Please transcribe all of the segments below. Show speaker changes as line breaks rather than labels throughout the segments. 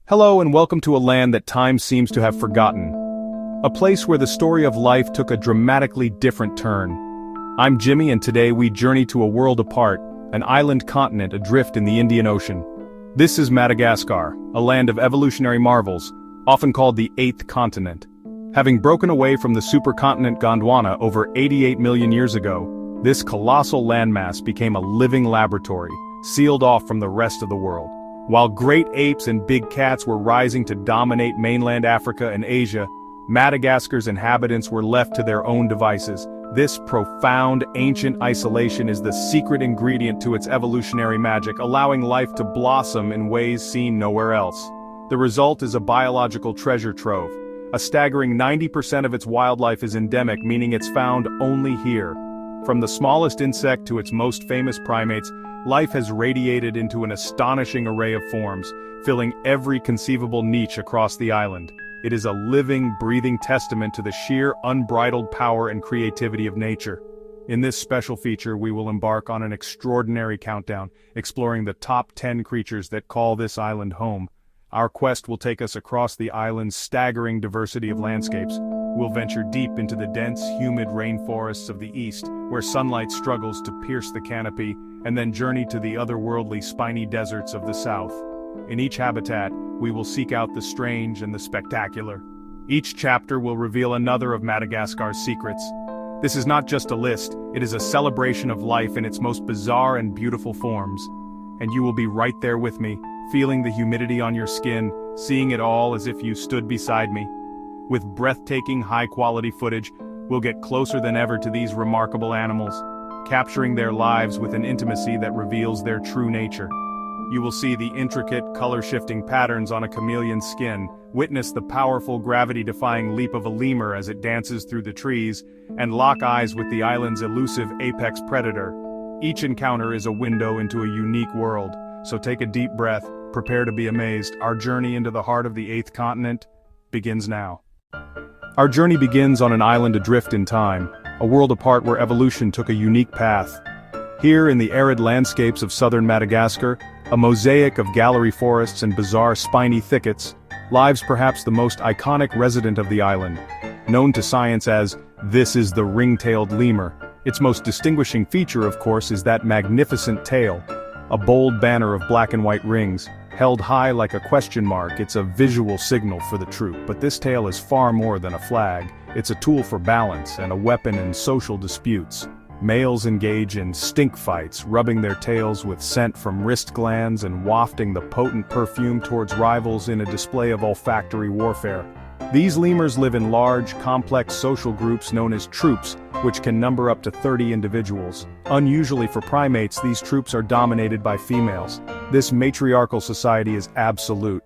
Hello and welcome to a land that time seems to have forgotten. A place where the story of life took a dramatically different turn. I'm Jimmy and today we journey to a world apart, an island continent adrift in the Indian Ocean. This is Madagascar, a land of evolutionary marvels, often called the eighth continent. Having broken away from the supercontinent Gondwana over 88 million years ago, this colossal landmass became a living laboratory, sealed off from the rest of the world. While great apes and big cats were rising to dominate mainland Africa and Asia, Madagascar's inhabitants were left to their own devices. This profound, ancient isolation is the secret ingredient to its evolutionary magic, allowing life to blossom in ways seen nowhere else. The result is a biological treasure trove. A staggering 90% of its wildlife is endemic, meaning it's found only here. From the smallest insect to its most famous primates, life has radiated into an astonishing array of forms, filling every conceivable niche across the island. It is a living, breathing testament to the sheer, unbridled power and creativity of nature. In this special feature, we will embark on an extraordinary countdown, exploring the top 10 creatures that call this island home. Our quest will take us across the island's staggering diversity of landscapes. We'll venture deep into the dense, humid rainforests of the east, where sunlight struggles to pierce the canopy, and then journey to the otherworldly spiny deserts of the south. In each habitat, we will seek out the strange and the spectacular. Each chapter will reveal another of Madagascar's secrets. This is not just a list, it is a celebration of life in its most bizarre and beautiful forms. And you will be right there with me, feeling the humidity on your skin, seeing it all as if you stood beside me. With breathtaking, high-quality footage, we'll get closer than ever to these remarkable animals, capturing their lives with an intimacy that reveals their true nature. You will see the intricate, color-shifting patterns on a chameleon's skin, witness the powerful gravity-defying leap of a lemur as it dances through the trees, and lock eyes with the island's elusive apex predator. Each encounter is a window into a unique world, so take a deep breath, prepare to be amazed. Our journey into the heart of the eighth continent begins now. Our journey begins on an island adrift in time, a world apart where evolution took a unique path. Here in the arid landscapes of southern Madagascar, a mosaic of gallery forests and bizarre spiny thickets, lives perhaps the most iconic resident of the island, known to science as, "This is the ring-tailed lemur." Its most distinguishing feature, of course, is that magnificent tail, a bold banner of black and white rings. Held high like a question mark, it's a visual signal for the troop, but this tail is far more than a flag. It's a tool for balance and a weapon in social disputes. Males engage in stink fights, rubbing their tails with scent from wrist glands and wafting the potent perfume towards rivals in a display of olfactory warfare. These lemurs live in large, complex social groups known as troops, which can number up to 30 individuals. Unusually for primates, these troops are dominated by females. This matriarchal society is absolute.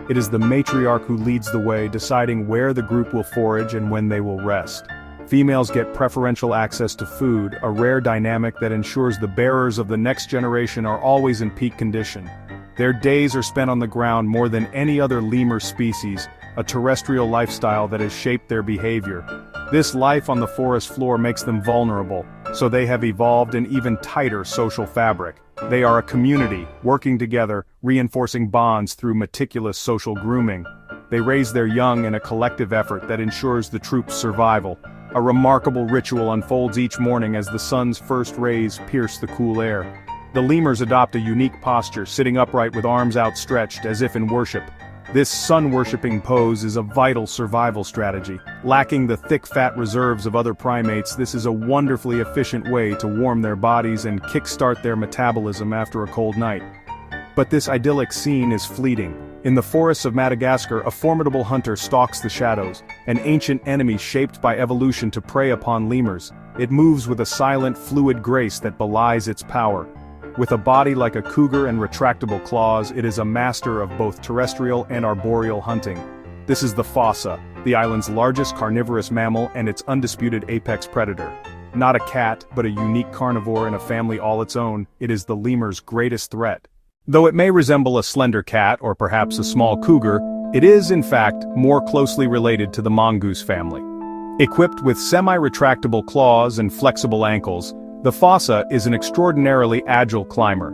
It is the matriarch who leads the way, deciding where the group will forage and when they will rest. Females get preferential access to food, a rare dynamic that ensures the bearers of the next generation are always in peak condition. Their days are spent on the ground more than any other lemur species, a terrestrial lifestyle that has shaped their behavior. This life on the forest floor makes them vulnerable, so they have evolved an even tighter social fabric. They are a community, working together, reinforcing bonds through meticulous social grooming. They raise their young in a collective effort that ensures the troop's survival. A remarkable ritual unfolds each morning as the sun's first rays pierce the cool air. The lemurs adopt a unique posture, sitting upright with arms outstretched as if in worship. This sun-worshipping pose is a vital survival strategy. Lacking the thick fat reserves of other primates, this is a wonderfully efficient way to warm their bodies and kickstart their metabolism after a cold night. But this idyllic scene is fleeting. In the forests of Madagascar, a formidable hunter stalks the shadows, an ancient enemy shaped by evolution to prey upon lemurs. It moves with a silent, fluid grace that belies its power. With a body like a cougar and retractable claws, it is a master of both terrestrial and arboreal hunting. This is the Fossa, the island's largest carnivorous mammal and its undisputed apex predator. Not a cat, but a unique carnivore in a family all its own, it is the lemur's greatest threat. Though it may resemble a slender cat or perhaps a small cougar, it is, in fact, more closely related to the mongoose family. Equipped with semi-retractable claws and flexible ankles, the Fossa is an extraordinarily agile climber,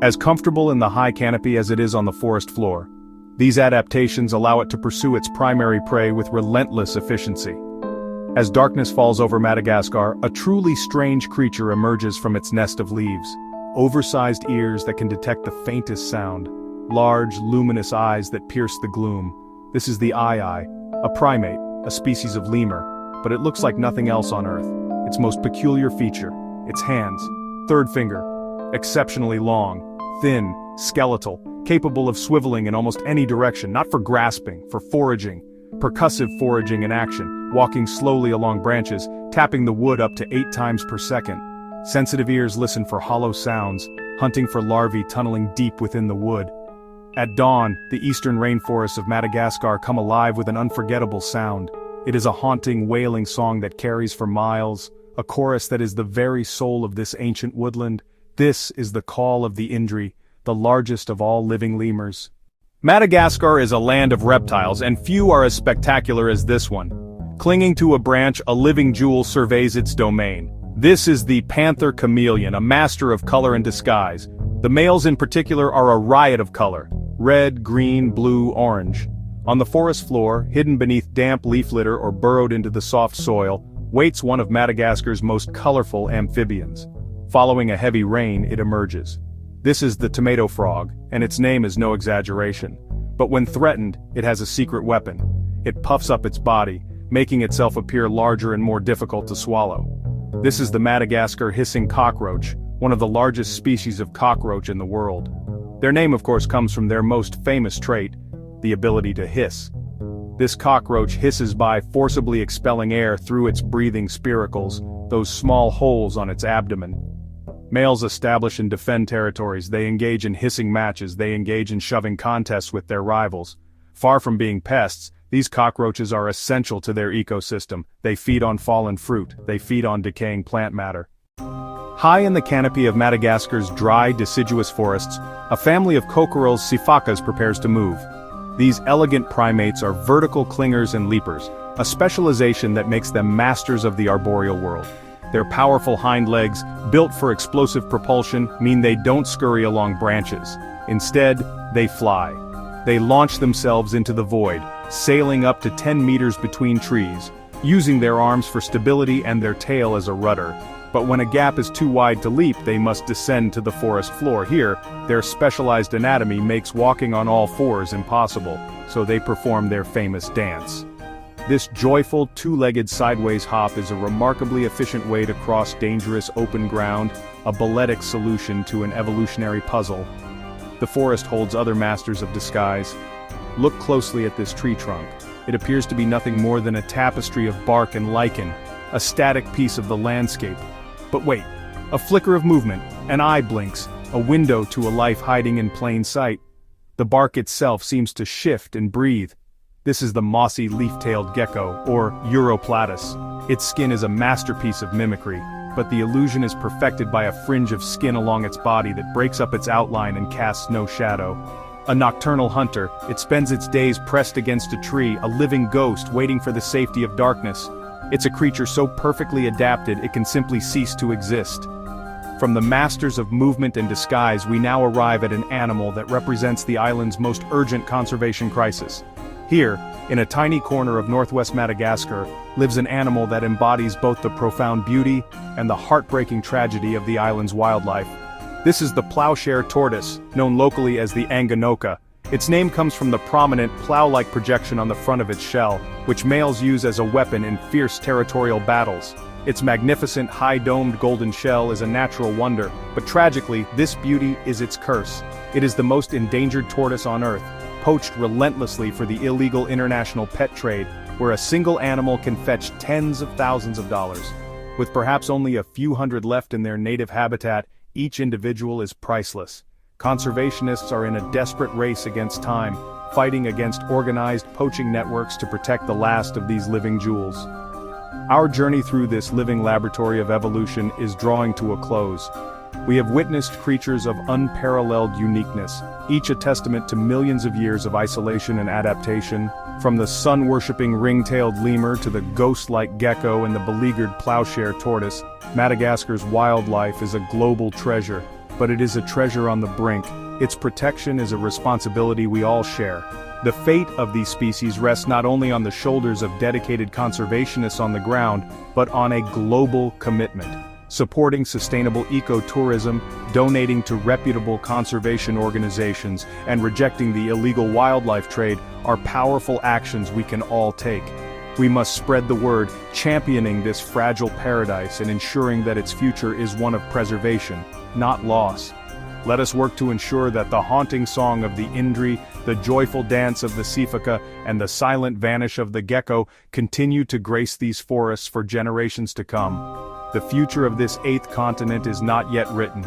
as comfortable in the high canopy as it is on the forest floor. These adaptations allow it to pursue its primary prey with relentless efficiency. As darkness falls over Madagascar, a truly strange creature emerges from its nest of leaves. Oversized ears that can detect the faintest sound. Large, luminous eyes that pierce the gloom. This is the eye, a primate, a species of lemur, but it looks like nothing else on Earth. Its most peculiar feature, its hands, third finger, exceptionally long, thin, skeletal, capable of swiveling in almost any direction, not for grasping, for foraging. Percussive foraging in action, walking slowly along branches, tapping the wood up to 8 times per second. Sensitive ears listen for hollow sounds, hunting for larvae tunneling deep within the wood. At dawn, the eastern rainforests of Madagascar come alive with an unforgettable sound. It is a haunting, wailing song that carries for miles, a chorus that is the very soul of this ancient woodland. This is the call of the Indri, the largest of all living lemurs. Madagascar is a land of reptiles, and few are as spectacular as this one. Clinging to a branch, a living jewel surveys its domain. This is the Panther Chameleon, a master of color and disguise. The males in particular are a riot of color: red, green, blue, orange. On the forest floor, hidden beneath damp leaf litter or burrowed into the soft soil, waits one of Madagascar's most colorful amphibians. Following a heavy rain, it emerges. This is the tomato frog, and its name is no exaggeration. But when threatened, it has a secret weapon. It puffs up its body, making itself appear larger and more difficult to swallow. This is the Madagascar hissing cockroach, one of the largest species of cockroach in the world. Their name, of course, comes from their most famous trait, the ability to hiss. This cockroach hisses by forcibly expelling air through its breathing spiracles, those small holes on its abdomen. Males establish and defend territories, they engage in hissing matches, they engage in shoving contests with their rivals. Far from being pests, these cockroaches are essential to their ecosystem. They feed on fallen fruit, they feed on decaying plant matter. High in the canopy of Madagascar's dry, deciduous forests, a family of cockerels sifakas prepares to move. These elegant primates are vertical clingers and leapers, a specialization that makes them masters of the arboreal world. Their powerful hind legs, built for explosive propulsion, mean they don't scurry along branches. Instead, they fly. They launch themselves into the void, sailing up to 10 meters between trees, using their arms for stability and their tail as a rudder. But when a gap is too wide to leap, they must descend to the forest floor. Here, their specialized anatomy makes walking on all fours impossible, so they perform their famous dance. This joyful, two-legged sideways hop is a remarkably efficient way to cross dangerous open ground, a balletic solution to an evolutionary puzzle. The forest holds other masters of disguise. Look closely at this tree trunk. It appears to be nothing more than a tapestry of bark and lichen, a static piece of the landscape. But wait, a flicker of movement, an eye blinks, a window to a life hiding in plain sight. The bark itself seems to shift and breathe. This is the mossy leaf-tailed gecko, or Uroplatus. Its skin is a masterpiece of mimicry, but the illusion is perfected by a fringe of skin along its body that breaks up its outline and casts no shadow. A nocturnal hunter, it spends its days pressed against a tree, a living ghost waiting for the safety of darkness. It's a creature so perfectly adapted it can simply cease to exist. From the masters of movement and disguise, we now arrive at an animal that represents the island's most urgent conservation crisis. Here, in a tiny corner of northwest Madagascar, lives an animal that embodies both the profound beauty and the heartbreaking tragedy of the island's wildlife. This is the plowshare tortoise, known locally as the Anganoka. Its name comes from the prominent, plow-like projection on the front of its shell, which males use as a weapon in fierce territorial battles. Its magnificent, high-domed golden shell is a natural wonder, but tragically, this beauty is its curse. It is the most endangered tortoise on Earth, poached relentlessly for the illegal international pet trade, where a single animal can fetch tens of thousands of dollars. With perhaps only a few hundred left in their native habitat, each individual is priceless. Conservationists are in a desperate race against time, fighting against organized poaching networks to protect the last of these living jewels. Our journey through this living laboratory of evolution is drawing to a close. We have witnessed creatures of unparalleled uniqueness, each a testament to millions of years of isolation and adaptation. From the sun-worshipping ring-tailed lemur to the ghost-like gecko and the beleaguered plowshare tortoise, Madagascar's wildlife is a global treasure, but it is a treasure on the brink, Its protection is a responsibility we all share. The fate of these species rests not only on the shoulders of dedicated conservationists on the ground, but on a global commitment. Supporting sustainable ecotourism, donating to reputable conservation organizations, and rejecting the illegal wildlife trade are powerful actions we can all take. We must spread the word, championing this fragile paradise and ensuring that its future is one of preservation, not loss. Let us work to ensure that the haunting song of the Indri, the joyful dance of the Sifaka, and the silent vanish of the gecko continue to grace these forests for generations to come. The future of this eighth continent is not yet written.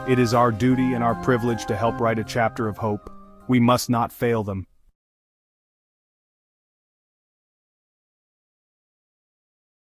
It is our duty and our privilege to help write a chapter of hope. We must not fail them.